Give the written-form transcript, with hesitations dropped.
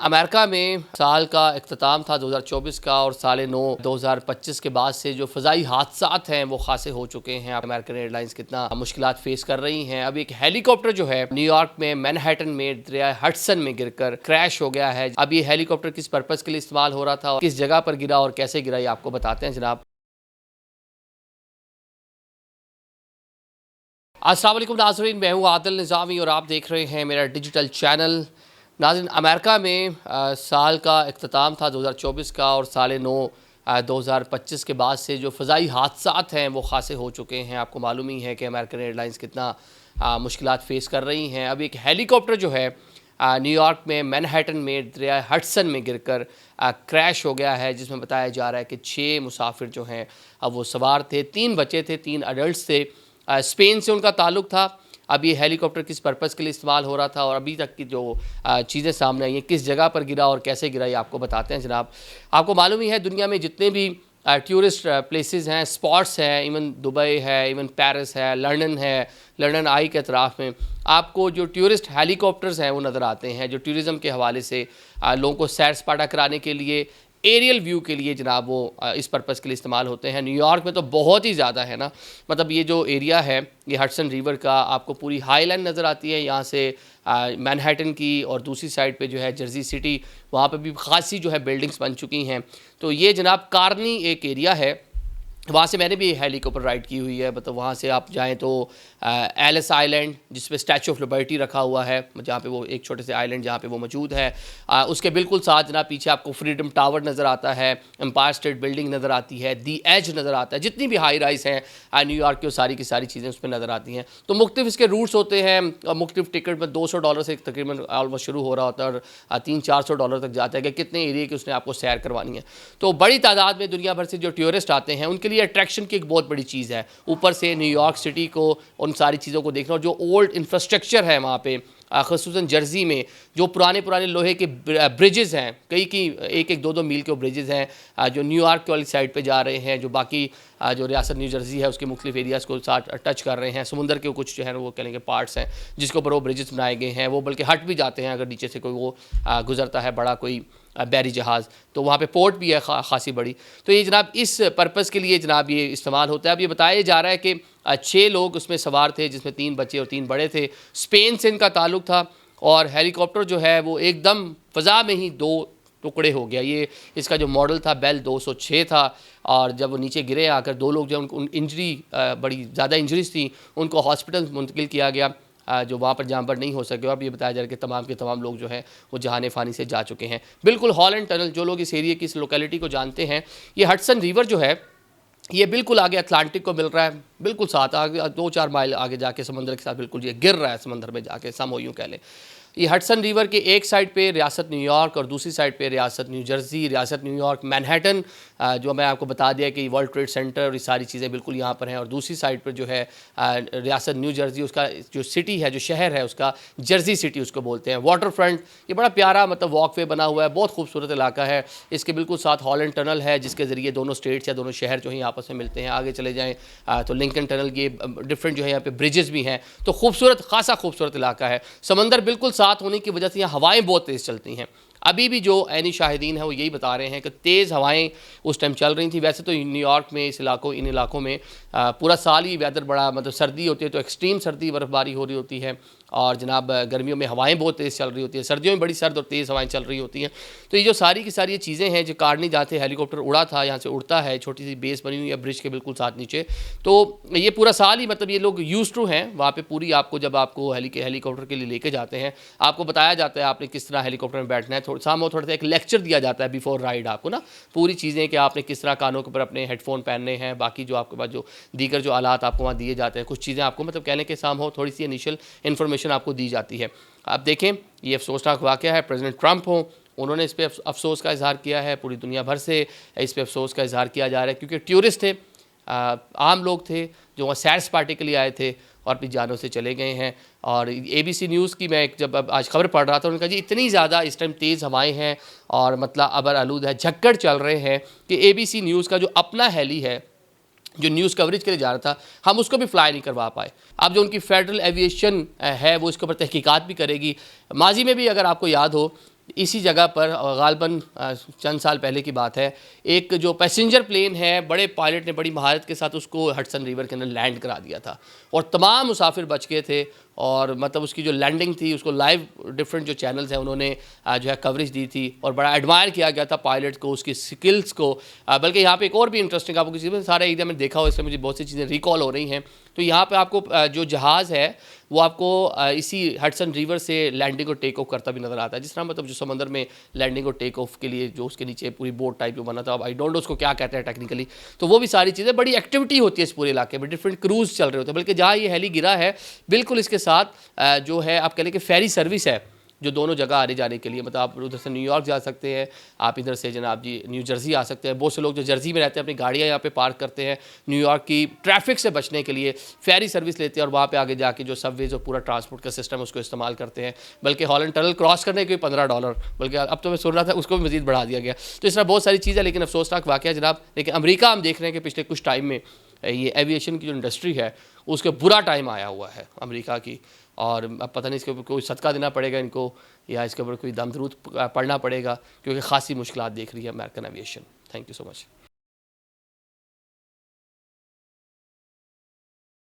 America में साल का इख्तिताम था 2024 का और साल 9 2025 के बाद से जो फ़ज़ाई हादसात हैं वो खासे हो चुके हैं। अमेरिकन एयरलाइंस कितना मुश्किलात फेस कर रही हैं। अब एक हेलीकॉप्टर जो है न्यूयॉर्क में मैनहट्टन में दरिया हडसन में गिरकर क्रैश हो गया है। अब ये हेलीकॉप्टर किस पर्पज़ के लिए इस्तेमाल हो रहा था और किस जगह पर गिरा और कैसे गिरा, ये आपको बताते हैं जनाब। अस्सलाम वालेकुम नाज़रीन, मैं हूँ आदिल निज़ामी और आप देख रहे हैं मेरा डिजिटल चैनल। नाज़रीन, अमेरिका में साल का इख्तिताम था 2024 का और साल 9 2025 के बाद से जो फ़ज़ाई हादसात हैं वो खासे हो चुके हैं। आपको मालूम ही है कि अमेरिकन एयरलाइंस कितना मुश्किलात फ़ेस कर रही हैं। अब एक हेलीकॉप्टर जो है न्यूयॉर्क में मैनहट्टन में दरिया हडसन में गिरकर क्रैश हो गया है, जिसमें बताया जा रहा है कि 6 मुसाफिर जो हैं अब वो सवार थे, 3 बच्चे थे, 3 अडल्ट्स थे। स्पेन से उनका ताल्लुक़ था। अब ये हेलीकॉप्टर किस पर्पज़ के लिए इस्तेमाल हो रहा था और अभी तक की जो चीज़ें सामने आई हैं, किस जगह पर गिरा और कैसे गिरा, ये आपको बताते हैं जनाब। आपको मालूम ही है दुनिया में जितने भी टूरिस्ट प्लेसेस हैं, स्पॉट्स हैं, इवन दुबई है, इवन पेरिस है, लंदन है, लंदन आई के अतराफ़ में आपको जो टूरिस्ट हेलीकॉप्टर्स हैं वो नज़र आते हैं, जो टूरिज़म के हवाले से लोगों को सैर सपाटा कराने के लिए, एरियल व्यू के लिए जनाब वो इस पर्पज़ के लिए इस्तेमाल होते हैं। न्यूयॉर्क में तो बहुत ही ज़्यादा है ना, मतलब ये जो एरिया है ये हडसन रिवर का, आपको पूरी हाई लाइन नज़र आती है यहाँ से मैनहट्टन की, और दूसरी साइड पे जो है जर्सी सिटी, वहाँ पे भी खासी जो है बिल्डिंग्स बन चुकी हैं। तो ये जनाब कार्नी एक एरिया है, वहाँ से मैंने भी हेलीकॉप्टर राइड की हुई है। मतलब वहाँ से आप जाएँ तो एलिस आइलैंड, जिस पे स्टैचू ऑफ लिबर्टी रखा हुआ है, जहाँ पे वो एक छोटे से आइलैंड जहाँ पे वो मौजूद है, उसके बिल्कुल साथ जनाब पीछे आपको फ्रीडम टावर नज़र आता है, एम्पायर स्टेट बिल्डिंग नज़र आती है, दी एज नज़र आता है, जितनी भी हाई राइज हैं न्यूयॉर्क की वो सारी की सारी चीज़ें उस पर नज़र आती हैं। तो मुख्तलिफ इसके रूट्स होते हैं, मुख्तलिफ टिकट में $200 से तकरीबन ऑलमोस्ट शुरू हो रहा होता है और $300-400 तक जाता है कि कितने एरिए की उसने आपको सैर करवानी है। तो बड़ी तादाद में दुनिया भर से जो टूरिस्ट आते हैं उनके लिए अट्रैक्शन की एक बहुत बड़ी चीज़ है। ऊपर से न्यूयॉर्क सिटी को, उन सारी चीज़ों को देखना, और जो ओल्ड इंफ्रास्ट्रक्चर है वहाँ पे, ख़ुसूसन जर्सी में जो पुराने लोहे के ब्रिजेज़ हैं, कई की 1-1, 2-2 मील के ब्रिजेज़ हैं जो न्यूयॉर्क वाली साइड पे जा रहे हैं, जो बाकी जो रियासत न्यू जर्सी है उसके मुख्तलिफ एरियाज़ को साथ टच कर रहे हैं। समुंदर के कुछ जो है वो कहेंगे पार्ट्स हैं जिसके ऊपर वो ब्रिजेस बनाए गए हैं, वो बल्कि हट भी जाते हैं अगर नीचे से कोई वो गुजरता है बड़ा कोई बैरी जहाज़, तो वहाँ पे पोर्ट भी है खासी बड़ी। तो ये जनाब इस पर्पज़ के लिए जनाब ये इस्तेमाल होता है। अब ये बताया जा रहा है कि 6 लोग उसमें सवार थे, जिसमें 3 बच्चे और 3 बड़े थे। स्पेन से इनका ताल्लुक़ था और हेलीकॉप्टर जो है वो एकदम फ़ज़ा में ही 2 टुकड़े हो गया। ये इसका जो मॉडल था बेल 206 था, और जब वो नीचे गिरे आकर 2 लोग जो उनको इंजरी, बड़ी ज़्यादा इंजरीज थी, उनको हॉस्पिटल मुंतकिल किया गया जो वहाँ पर जहाँ पर नहीं हो सके। अब ये बताया जा रहा है कि तमाम के तमाम लोग जो हैं वो जहान फ़ानी से जा चुके हैं। बिल्कुल हॉलैंड टनल, जो लोग इस एरिया की, इस लोकेलिटी को जानते हैं, ये हडसन रिवर जो है ये बिल्कुल आगे अटलांटिक को मिल रहा है, बिल्कुल साथ आगे 2-4 माइल आगे जाके समंदर के साथ बिल्कुल ये गिर रहा है समंदर में जाके, सम हो यूँ कह लें। ये हडसन रिवर के एक साइड पे रियासत न्यूयॉर्क और दूसरी साइड पे रियासत न्यू जर्सी, रियासत न्यूयॉर्क, मैनहट्टन, जो मैं आपको बता दिया कि वर्ल्ड ट्रेड सेंटर और ये सारी चीज़ें बिल्कुल यहाँ पर हैं, और दूसरी साइड पर जो है रियासत न्यू जर्सी, उसका जो सिटी है, जो शहर है उसका जर्सी सिटी उसको बोलते हैं। वाटर फ्रंट, ये बड़ा प्यारा मतलब वॉकवे बना हुआ है, बहुत खूबसूरत इलाका है। इसके बिल्कुल साथ हॉलैंड टनल है जिसके ज़रिए दोनों स्टेट्स या दोनों शहर जो हैं आपस में मिलते हैं। आगे चले जाएँ तो लिंकन टनल, ये डिफरेंट जो है यहाँ पे ब्रिजेस भी हैं। तो खूबसूरत, खासा खूबसूरत इलाका है। समंदर बिल्कुल साथ होने की वजह से यहाँ हवाएं बहुत तेज़ चलती हैं। अभी भी जो ऐनी शाहिदीन है वो यही बता रहे हैं कि तेज़ हवाएं उस टाइम चल रही थी। वैसे तो न्यूयॉर्क में इन इलाकों में पूरा साल ही वेदर बड़ा, मतलब सर्दी होती है तो एक्सट्रीम सर्दी, बर्फ़बारी हो रही होती है, और जनाब गर्मियों में हवाएं बहुत तेज़ चल रही होती है, सर्दियों में बड़ी सर्द और तेज़ हवाएं चल रही होती हैं। तो ये जो सारी की सारी ये चीज़ें हैं, जो कार्नी जाते हेलीकॉप्टर उड़ा था, यहाँ से उड़ता है, छोटी सी बेस बनी हुई है ब्रिज के बिल्कुल साथ नीचे। तो ये पूरा साल ही मतलब ये लोग यूज़ टू हैं वहाँ पे पूरी, आपको जब आपको हेलीकॉप्टर के लिए लेके जाते हैं, आपको बताया जाता है आपने किस तरह हेलीकॉप्टर में बैठना है। थोड़ा सा एक लेक्चर दिया जाता है बिफोर राइड आपको ना, पूरी चीज़ें कि आपने किस तरह कानों के ऊपर अपने हेडफोन पहनने हैं, बाकी जो आपके पास जो दीगर जो आलात आपको वहाँ दिए जाते हैं, कुछ चीज़ें आपको मतलब कहने के साम हो, थोड़ी सी इनिशियल इन्फॉर्मेशन आपको दी जाती है। आप देखें ये अफसोसनाक वाक़या है, प्रेसिडेंट ट्रंप हो, उन्होंने इस पर अफसोस का इजहार किया है, पूरी दुनिया भर से इस पर अफसोस का इजहार किया जा रहा है, क्योंकि टूरिस्ट थे, आम लोग थे जो वहाँ सैर सपाटे के लिए आए थे और अपनी जानों से चले गए हैं। और ABC न्यूज़ की मैं जब आज खबर पढ़ रहा था, उन्होंने कहा जी इतनी ज़्यादा इस टाइम तेज़ हवाएं हैं और मतलब अबर आलूद है, झक्कड़ चल रहे हैं कि ABC न्यूज़ का जो अपना हेली है जो न्यूज़ कवरेज के लिए जा रहा था, हम उसको भी फ्लाई नहीं करवा पाए। अब जो उनकी फेडरल एविएशन है वो इसके ऊपर तहकीकात भी करेगी। माजी में भी अगर आपको याद हो इसी जगह पर गालबन चंद साल पहले की बात है, एक जो पैसेंजर प्लेन है, बड़े पायलट ने बड़ी महारत के साथ उसको हडसन रिवर के अंदर लैंड करा दिया था और तमाम मुसाफिर बच गए थे। और मतलब उसकी जो लैंडिंग थी उसको लाइव डिफरेंट जो चैनल्स हैं उन्होंने जो है कवरेज दी थी और बड़ा एडमायर किया गया था पायलट को, उसकी स्किल्स को। बल्कि यहाँ पे एक और भी इंटरेस्टिंग आपको किसी में सारा एरिया में देखा हो, इससे मुझे बहुत सी चीज़ें रिकॉल हो रही हैं। तो यहाँ पे आपको जो जहाज़ है वो आपको इसी हडसन रिवर से लैंडिंग और टेक ऑफ करता भी नज़र आता है। जिस तरह मतलब जो समंदर में लैंडिंग और टेक ऑफ के लिए जो उसके नीचे पूरी बोट टाइप जो बना था, अब आई डोंट नो उसको क्या कहते हैं टेक्निकली, तो वो भी सारी चीज़ें, बड़ी एक्टिविटी होती है इस पूरे इलाके में, डिफरेंट क्रूज़ चल रहे होते हैं। बल्कि जहाँ ये हेली गिरा है बिल्कुल इसके साथ जो है आप कह लें कि फेरी सर्विस है जो दोनों जगह आने जाने के लिए, मतलब आप उधर से न्यूयॉर्क जा सकते हैं, आप इधर से जनाब जी न्यू जर्सी आ सकते हैं। बहुत से लोग जो जर्सी में रहते हैं अपनी गाड़ियाँ यहाँ पे पार्क करते हैं, न्यूयॉर्क की ट्रैफिक से बचने के लिए फेरी सर्विस लेते हैं और वहाँ पे आगे जाके जो सबवेज और पूरा ट्रांसपोर्ट का सिस्टम उसको इस्तेमाल करते हैं। बल्कि हॉलैंड टनल क्रॉस करने के भी $15, बल्कि अब तो मैं सुन रहा था उसको भी मज़ीद बढ़ा दिया गया। तो इस तरह बहुत सारी चीज़ें, लेकिन अफसोसनाक वाक़या जनाब। लेकिन अमेरिका हम देख रहे हैं कि पिछले कुछ टाइम में ये एविएशन की जो इंडस्ट्री है उसके बुरा टाइम आया हुआ है अमेरिका की। और अब पता नहीं इसके ऊपर कोई सदका देना पड़ेगा इनको या इसके ऊपर कोई दम दरूद पढ़ना पड़ेगा, क्योंकि ख़ासी मुश्किलात देख रही है American aviation. Thank you so much.